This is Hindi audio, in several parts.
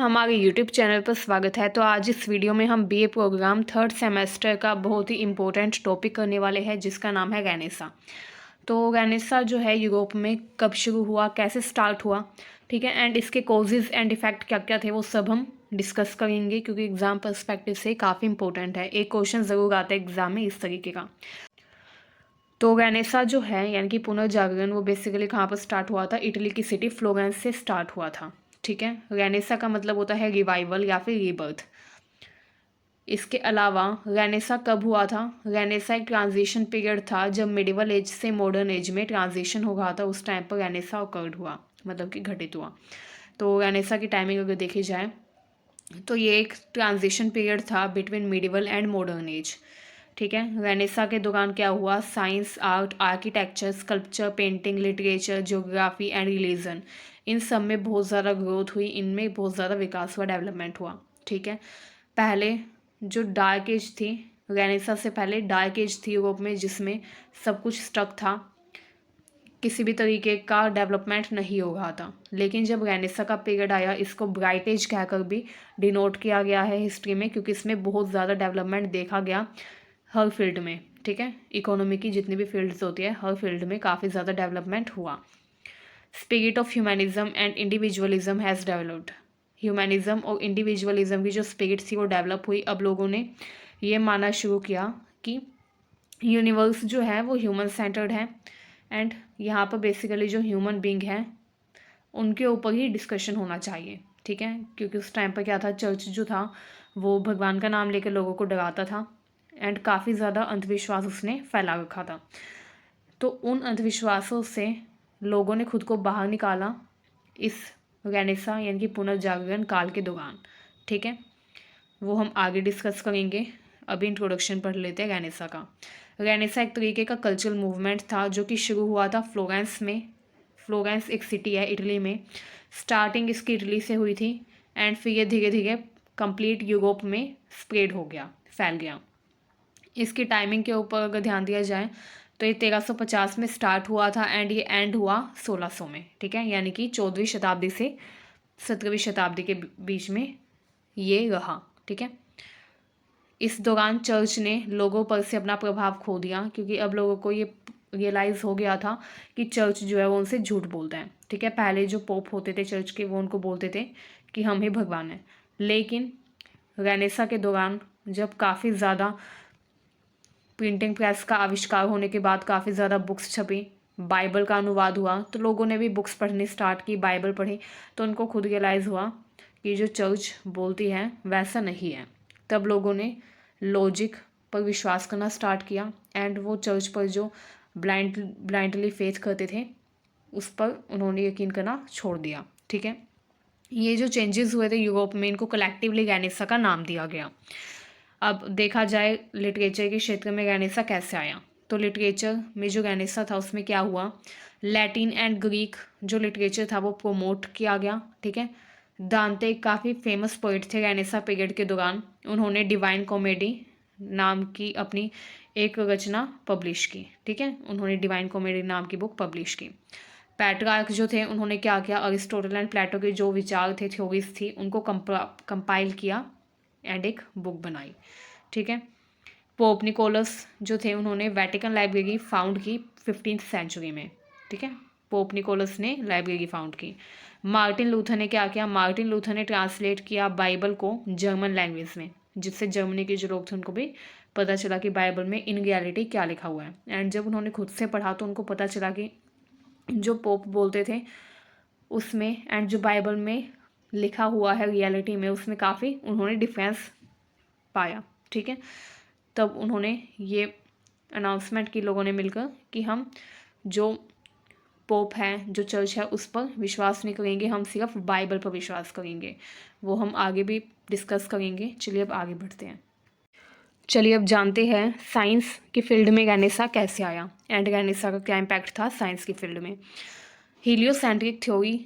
हमारे यूट्यूब चैनल पर स्वागत है। तो आज इस वीडियो में हम बीए प्रोग्राम थर्ड सेमेस्टर का बहुत ही इम्पोर्टेंट टॉपिक करने वाले हैं, जिसका नाम है रेनेसा। तो रेनेसा जो है यूरोप में कब शुरू हुआ, कैसे स्टार्ट हुआ, ठीक है, एंड इसके कॉजेज़ एंड इफेक्ट क्या क्या थे, वो सब हम डिस्कस करेंगे, क्योंकि एग्ज़ाम पर्सपेक्टिव से काफ़ी इंपॉर्टेंट है। एक क्वेश्चन ज़रूर आता है एग्ज़ाम में इस तरीके का। तो रेनेसा जो है यानी कि पुनर्जागरण, वो बेसिकली कहाँ पर स्टार्ट हुआ था? इटली की सिटी फ्लोरेंस से स्टार्ट हुआ था, ठीक है। रेनेसा का मतलब होता है रिवाइवल या फिर रीबर्थ। इसके अलावा रेनेसा कब हुआ था? रेनेसा एक ट्रांजिशन पीरियड था, जब मिडिवल एज से मॉडर्न एज में ट्रांजिशन हो रहा था, उस टाइम पर रेनेसा ऑकर्ड हुआ, मतलब कि घटित हुआ। तो रेनेसा की टाइमिंग अगर देखी जाए तो ये एक ट्रांजिशन पीरियड था between medieval and modern age, ठीक है। रेनेसा के दौरान क्या हुआ? Science, art, architecture, sculpture, painting, literature, geography and religion, इन सब में बहुत ज़्यादा ग्रोथ हुई, इनमें बहुत ज़्यादा विकास हुआ, डेवलपमेंट हुआ, ठीक है। पहले जो डार्क एज थी, रेनेसा से पहले डार्क एज थी यूरोप में, जिसमें सब कुछ स्टक था, किसी भी तरीके का डेवलपमेंट नहीं हो रहा था। लेकिन जब रेनेसा का पीरियड आया, इसको ब्राइट एज कहकर भी डिनोट किया गया है हिस्ट्री में, क्योंकि इसमें बहुत ज़्यादा डेवलपमेंट देखा गया हर फील्ड में, ठीक है। इकोनॉमी की जितनी भी फील्ड्स होती है, हर फील्ड में काफ़ी ज़्यादा डेवलपमेंट हुआ। Spirit of humanism and individualism has developed. Humanism और इंडिविजुअलिज्म की जो स्पिरिट थी वो डेवलप हुई। अब लोगों ने ये मानना शुरू किया कि यूनिवर्स जो है वो ह्यूमन सेंटर्ड है, एंड यहाँ पर बेसिकली जो ह्यूमन बींग है उनके ऊपर ही डिस्कशन होना चाहिए, ठीक है। क्योंकि उस टाइम पर क्या था, चर्च जो था वो भगवान का नाम लेकर लोगों को डराता था, एंड काफ़ी ज़्यादा अंधविश्वास उसने फैला रखा था। तो उन अंधविश्वासों से लोगों ने खुद को बाहर निकाला इस रेनेसा यानी कि पुनर्जागरण काल के दौरान, ठीक है। वो हम आगे डिस्कस करेंगे। अभी इंट्रोडक्शन पढ़ लेते हैं रेनेसा का। रेनेसा एक तरीके का कल्चरल मूवमेंट था जो कि शुरू हुआ था फ्लोरेंस में। फ्लोरेंस एक सिटी है इटली में। स्टार्टिंग इसकी इटली से हुई थी, एंड फिर ये धीरे धीरे कंप्लीट यूरोप में स्प्रेड हो गया, फैल गया। इसकी टाइमिंग के ऊपर अगर ध्यान दिया जाए तो ये 1350 में स्टार्ट हुआ था, एंड ये एंड हुआ 1600 में, ठीक है। यानी कि 14वीं शताब्दी से 17वीं शताब्दी के बीच में ये रहा, ठीक है। इस दौरान चर्च ने लोगों पर से अपना प्रभाव खो दिया, क्योंकि अब लोगों को ये रियलाइज़ हो गया था कि चर्च जो है वो उनसे झूठ बोलता है, ठीक है। पहले जो पोप होते थे चर्च के, वो उनको बोलते थे कि हम ही भगवान हैं। लेकिन रेनेसा के दौरान जब काफ़ी ज़्यादा प्रिंटिंग प्रेस का आविष्कार होने के बाद काफ़ी ज़्यादा बुक्स छपी, बाइबल का अनुवाद हुआ, तो लोगों ने भी बुक्स पढ़नी स्टार्ट की, बाइबल पढ़ी, तो उनको खुद रियलाइज़ हुआ कि जो चर्च बोलती है वैसा नहीं है। तब लोगों ने लॉजिक पर विश्वास करना स्टार्ट किया, एंड वो चर्च पर जो ब्लाइंडली फेथ करते थे उस पर उन्होंने यकीन करना छोड़ दिया, ठीक है। ये जो चेंजेस हुए थे यूरोप में, इनको कलेक्टिवली रेनेसा का नाम दिया गया। अब देखा जाए लिटरेचर के क्षेत्र में रेनेसा कैसे आया, तो लिटरेचर में जो रेनेसा था उसमें क्या हुआ, लैटिन एंड ग्रीक जो लिटरेचर था वो प्रमोट किया गया, ठीक है। दांते काफ़ी फेमस पोइट थे रेनेसा पीरियड के दौरान। उन्होंने डिवाइन कॉमेडी नाम की अपनी एक रचना पब्लिश की, ठीक है। उन्होंने डिवाइन कॉमेडी नाम की बुक पब्लिश की। पैट्रार्क जो थे उन्होंने क्या किया, अरिस्टोटल एंड प्लेटो के जो विचार थे, थ्योरीज थी, उनको कंपाइल किया एंड एक बुक बनाई, ठीक है। पोप निकोलस जो थे उन्होंने वेटिकन लाइब्रेरी फाउंड की 15th सेंचुरी में, ठीक है। पोप निकोलस ने लाइब्रेरी फाउंड की। मार्टिन लूथर ने क्या किया, मार्टिन लूथर ने ट्रांसलेट किया बाइबल को जर्मन लैंग्वेज में, जिससे जर्मनी के जो लोग थे उनको भी पता चला कि बाइबल में इन रियलिटी क्या लिखा हुआ है। एंड जब उन्होंने खुद से पढ़ा तो उनको पता चला कि जो पोप बोलते थे उसमें एंड जो बाइबल में लिखा हुआ है रियलिटी में, उसमें काफ़ी उन्होंने डिफरेंस पाया, ठीक है। तब उन्होंने ये अनाउंसमेंट की लोगों ने मिलकर कि हम जो पोप हैं, जो चर्च है, उस पर विश्वास नहीं करेंगे, हम सिर्फ बाइबल पर विश्वास करेंगे। वो हम आगे भी डिस्कस करेंगे। चलिए अब आगे बढ़ते हैं। चलिए अब जानते हैं साइंस की फील्ड में रेनेसा कैसे आया, एंड रेनेसा का क्या इम्पैक्ट था साइंस की फील्ड में। Heliocentric theory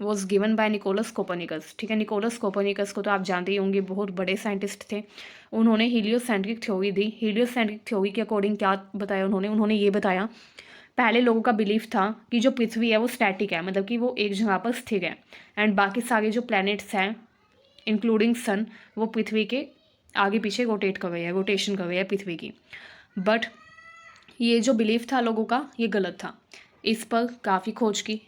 was given by Nicholas Copernicus, ठीक है। निकोलस कोपरनिकस को तो आप जानते ही होंगे, बहुत बड़े साइंटिस्ट थे। उन्होंने हीलियोसेंट्रिक थ्योरी दी। हीलियोसेंट्रिक थ्योरी के अकॉर्डिंग क्या बताया उन्होंने ये बताया, पहले लोगों का बिलीफ था कि जो पृथ्वी है वो स्टैटिक है, मतलब कि वो एक जगह पर स्थिर है, एंड बाकी सारे जो प्लैनेट्स हैं इंक्लूडिंग सन, वो पृथ्वी के आगे पीछे रोटेशन कर रही है पृथ्वी की। बट ये जो बिलीफ था लोगों का, ये गलत था। इस पर काफ़ी खोज की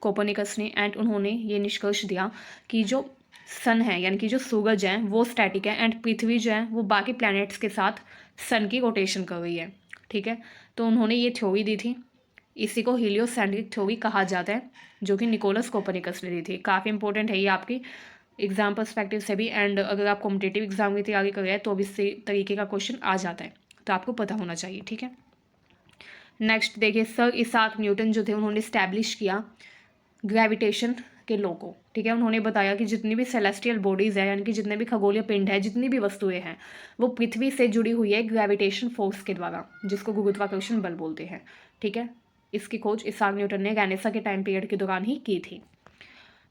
कोपरनिकस ने, एंड उन्होंने ये निष्कर्ष दिया कि जो सन है यानी कि जो सूरज है वो स्टैटिक है, एंड पृथ्वी जो है वो बाकी प्लैनेट्स के साथ सन की रोटेशन कर रही है। ठीक है, तो उन्होंने ये थ्योरी दी थी, इसी को हीलियोसेंट्रिक थ्योरी कहा जाता है, जो कि निकोलस कोपरनिकस ने दी थी। काफ़ी इंपॉर्टेंट है ये आपकी एग्जाम पर्सपेक्टिव से भी, एंड अगर आप कॉम्पिटेटिव एग्जाम की तैयारी कर रहे हैं तो भी इसी तरीके का क्वेश्चन आ जाता है, तो आपको पता होना चाहिए। ठीक है, नेक्स्ट देखिए, सर इसाक न्यूटन जो थे उन्होंने इस्टेब्लिश किया ग्रेविटेशन के लॉ को। ठीक है, उन्होंने बताया कि जितनी भी सेलेस्टियल बॉडीज़ है यानी कि जितने भी खगोलीय पिंड है, जितनी भी वस्तुएं हैं, वो पृथ्वी से जुड़ी हुई है ग्रेविटेशन फोर्स के द्वारा, जिसको गुरुत्वाकर्षण बल बोलते हैं। ठीक है, इसकी खोज इसाक न्यूटन ने गैनेसा के टाइम पीरियड के दौरान ही की थी।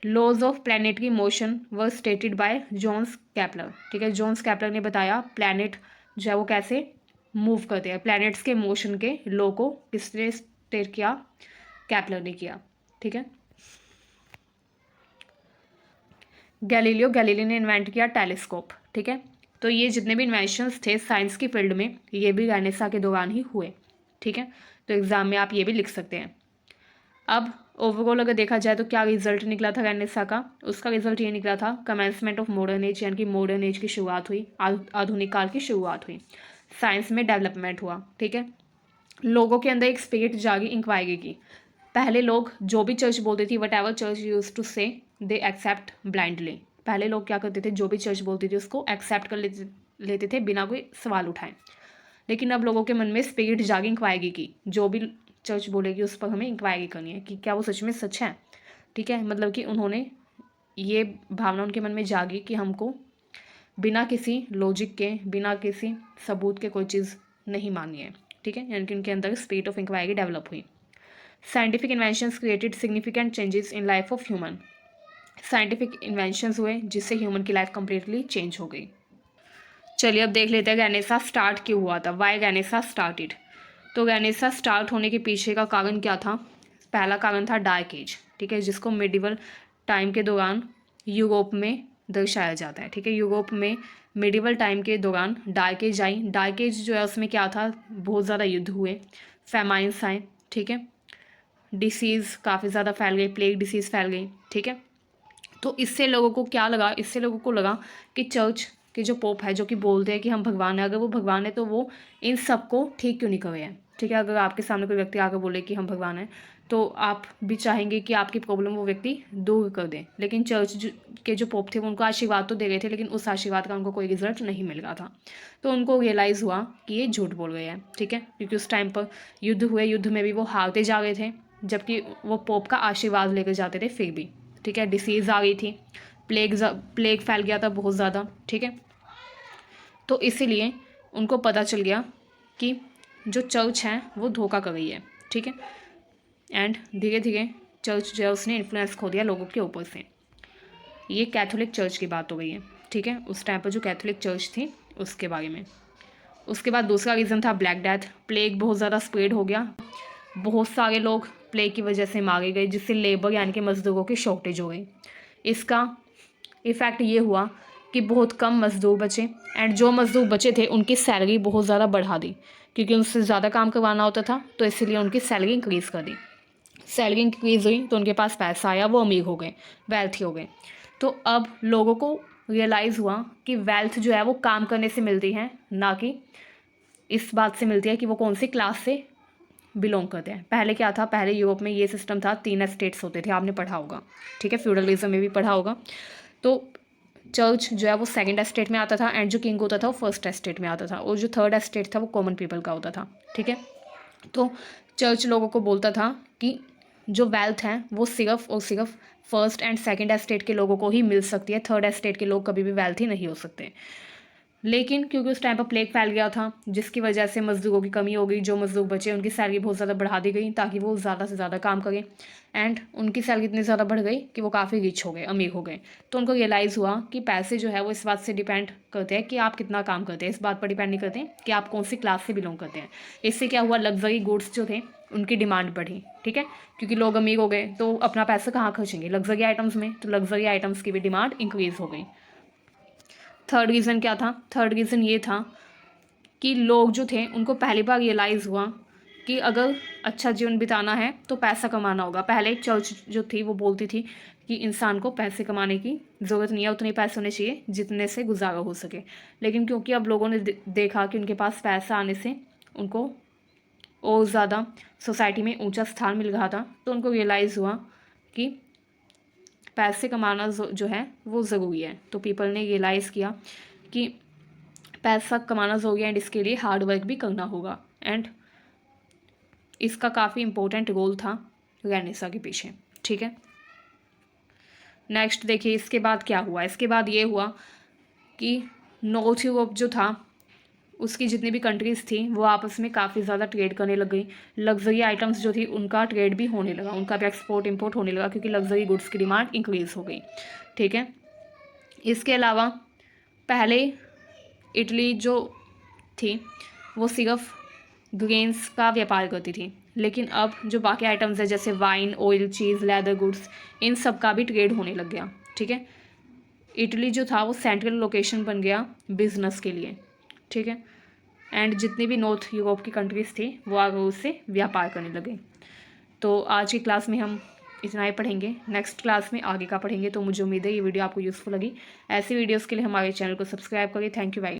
Laws of planetary motion were stated by Jones Kepler. ठीक है, जोन्स कैपलर ने बताया प्लैनेट जो है वो कैसे मूव करते हैं, प्लैनेट्स के मोशन के लॉ को किसने स्टेट किया, कैपलर ने किया। ठीक है, गैलीलियो गैलीली ने इन्वेंट किया टेलीस्कोप। ठीक है, तो ये जितने भी इन्वेंशंस थे साइंस की फील्ड में, ये भी गैनेसा के दौरान ही हुए। ठीक है, तो एग्जाम में आप ये भी लिख सकते हैं। अब ओवरऑल अगर देखा जाए तो क्या रिजल्ट निकला था गैनेसा का, उसका रिजल्ट ये निकला था कमेंसमेंट ऑफ मॉडर्न एज, यानी कि मॉडर्न एज की शुरुआत हुई, आधुनिक काल की शुरुआत हुई, साइंस में डेवलपमेंट हुआ। ठीक है, लोगों के अंदर एक स्पिरिट जागी इंक्वायरी की। पहले लोग जो भी चर्च बोलती थी, whatever church use to say they accept blindly. पहले लोग क्या करते थे, जो भी चर्च बोलती थी उसको एक्सेप्ट कर लेते थे बिना कोई सवाल उठाए। लेकिन अब लोगों के मन में स्पिरिट जागी इंक्वायरी की, जो भी चर्च बोलेगी उस पर हमें इंक्वायरी करनी है कि क्या वो सच में सच है। ठीक है, मतलब कि उन्होंने ये भावना उनके मन में जागी कि हमको बिना किसी लॉजिक के, बिना किसी सबूत के कोई चीज़ नहीं माननी है। ठीक है, यानी कि उनके अंदर स्पिरिट ऑफ इंक्वायरी डेवलप हुई। Scientific inventions created significant changes in life of human. Scientific inventions हुए जिससे ह्यूमन की लाइफ कंप्लीटली चेंज हो गई। चलिए अब देख लेते हैं गैनेसा स्टार्ट क्यों हुआ था, वाई गैनेसा स्टार्टेड। तो गैनेसा स्टार्ट होने के पीछे का कारण क्या था, पहला कारण था डार्क एज। ठीक है, जिसको मिडिवल टाइम के दौरान यूरोप में दर्शाया जाता है। ठीक है, यूरोप में मिडिवल टाइम के दौरान डार्क एज आई। डार्क एज जो है उसमें क्या था, बहुत ज़्यादा युद्ध हुए, फेमाइंस आए। ठीक है, डिसीज़ काफ़ी ज़्यादा फैल गई, प्लेग डिसीज़ फैल गई। ठीक है, तो इससे लोगों को क्या लगा, इससे लोगों को लगा कि चर्च के जो पोप है, जो कि बोलते हैं कि हम भगवान हैं, अगर वो भगवान है तो वो इन सबको ठीक क्यों नहीं कर रहे हैं। ठीक है, अगर आपके सामने कोई व्यक्ति आकर बोले कि हम भगवान हैं, तो आप भी चाहेंगे कि आपकी प्रॉब्लम वो व्यक्ति दूर कर दें। लेकिन चर्च के जो पोप थे वो उनको आशीर्वाद तो दे रहे थे, लेकिन उस आशीर्वाद का उनको कोई रिजल्ट नहीं मिल रहा था। तो उनको रियलाइज़ हुआ कि ये झूठ बोल रहे हैं। ठीक है, क्योंकि उस टाइम पर युद्ध हुए, युद्ध में भी वो हारते जा रहे थे, जबकि वो पोप का आशीर्वाद लेकर जाते थे फिर भी। ठीक है, डिसीज़ आ गई थी, प्लेग फैल गया था बहुत ज़्यादा। ठीक है, तो इसीलिए उनको पता चल गया कि जो चर्च है वो धोखा कर रही है। ठीक है, एंड धीरे धीरे चर्च जो है उसने इन्फ्लुएंस खो दिया लोगों के ऊपर से। ये कैथोलिक चर्च की बात हो गई है। ठीक है, उस टाइम पर जो कैथोलिक चर्च थी उसके बारे में। उसके बाद दूसरा रीज़न था ब्लैक डेथ। प्लेग बहुत ज़्यादा स्प्रेड हो गया, बहुत सारे लोग प्लेग की वजह से मारे गए, जिससे लेबर यानी कि मज़दूरों की शॉर्टेज हो गई। इसका इफ़ेक्ट ये हुआ कि बहुत कम मज़दूर बचे, एंड जो मज़दूर बचे थे उनकी सैलरी बहुत ज़्यादा बढ़ा दी, क्योंकि उनसे ज़्यादा काम करवाना होता था, तो इसीलिए उनकी सैलरी इंक्रीज़ कर दी। सैलरी इंक्रीज़ हुई तो उनके पास पैसा आया, वो अमीर हो गए, वेल्थी हो गए। तो अब लोगों को रियलाइज़ हुआ कि वेल्थ जो है वो काम करने से मिलती है, ना कि इस बात से मिलती है कि वो कौन सी क्लास से बिलोंग करते हैं। पहले क्या था, पहले यूरोप में ये सिस्टम था, 3 एस्टेट्स होते थे, आपने पढ़ा होगा। ठीक है, फ्यूडलिज्म में भी पढ़ा होगा। तो चर्च जो है वो सेकंड एस्टेट में आता था, एंड जो किंग होता था वो फर्स्ट एस्टेट में आता था, और जो थर्ड एस्टेट था वो कॉमन पीपल का होता था। ठीक है, तो चर्च लोगों को बोलता था कि जो वेल्थ है वो सिर्फ और सिर्फ फर्स्ट एंड सेकंड एस्टेट के लोगों को ही मिल सकती है, थर्ड एस्टेट के लोग कभी भी वेल्थी नहीं हो सकते। लेकिन क्योंकि उस टाइम पर प्लेग फैल गया था, जिसकी वजह से मज़दूरों की कमी हो गई, जो मज़दूर बचे उनकी सैलरी बहुत ज़्यादा बढ़ा दी गई ताकि वो ज़्यादा से ज़्यादा काम करें, एंड उनकी सैलरी इतनी ज़्यादा बढ़ गई कि वो काफ़ी रिच हो गए, अमीर हो गए। तो उनको रियलाइज़ हुआ कि पैसे जो है वो इस बात से डिपेंड करते हैं कि आप कितना काम करते हैं, इस बात पर डिपेंड नहीं करते कि आप कौन सी क्लास से बिलोंग करते हैं। इससे क्या हुआ, लग्जरी गुड्स जो थे उनकी डिमांड बढ़ी। ठीक है, क्योंकि लोग अमीर हो गए तो अपना पैसा कहाँ खर्चेंगे, लग्जरी आइटम्स में, तो लग्जरी आइटम्स की भी डिमांड इंक्रीज़ हो गई। थर्ड रीज़न क्या था? थर्ड रीज़न ये था कि लोग जो थे उनको पहली बार रियलाइज़ हुआ कि अगर अच्छा जीवन बिताना है तो पैसा कमाना होगा। पहले चर्च जो थी वो बोलती थी कि इंसान को पैसे कमाने की ज़रूरत नहीं है, उतने पैसे होने चाहिए जितने से गुजारा हो सके। लेकिन क्योंकि अब लोगों ने देखा कि उनके पास पैसा आने से उनको और ज़्यादा सोसाइटी में ऊंचा स्थान मिल रहा था, तो उनको रियलाइज़ हुआ कि पैसे कमाना जो है वो ज़रूरी है। तो पीपल ने रियलाइज़ किया कि पैसा कमाना ज़रूरी है एंड इसके लिए हार्ड वर्क भी करना होगा। एंड इसका काफ़ी इम्पोर्टेंट रोल था रेनेसां के पीछे। ठीक है, नेक्स्ट देखिए इसके बाद क्या हुआ। इसके बाद ये हुआ कि नॉर्थ यूरोप जो था उसकी जितनी भी कंट्रीज़ थी वो आपस में काफ़ी ज़्यादा ट्रेड करने लग गई। लग्जरी आइटम्स जो थी उनका ट्रेड भी होने लगा, उनका भी एक्सपोर्ट इंपोर्ट होने लगा क्योंकि लग्जरी गुड्स की डिमांड इंक्रीज़ हो गई। ठीक है, इसके अलावा पहले इटली जो थी वो सिर्फ ग्रेन्स का व्यापार करती थी, लेकिन अब जो बाकी आइटम्स है जैसे वाइन, ऑयल, चीज़, लेदर गुड्स, इन सब का भी ट्रेड होने लग गया। ठीक है, इटली जो था वो सेंट्रल लोकेशन बन गया बिजनेस के लिए। ठीक है, एंड जितनी भी नॉर्थ यूरोप की कंट्रीज़ थी वो आगे उससे व्यापार करने लगे। तो आज की क्लास में हम इतना ही पढ़ेंगे, नेक्स्ट क्लास में आगे का पढ़ेंगे। तो मुझे उम्मीद है ये वीडियो आपको यूज़फुल लगी। ऐसी वीडियोस के लिए हमारे चैनल को सब्सक्राइब करिए। Thank you very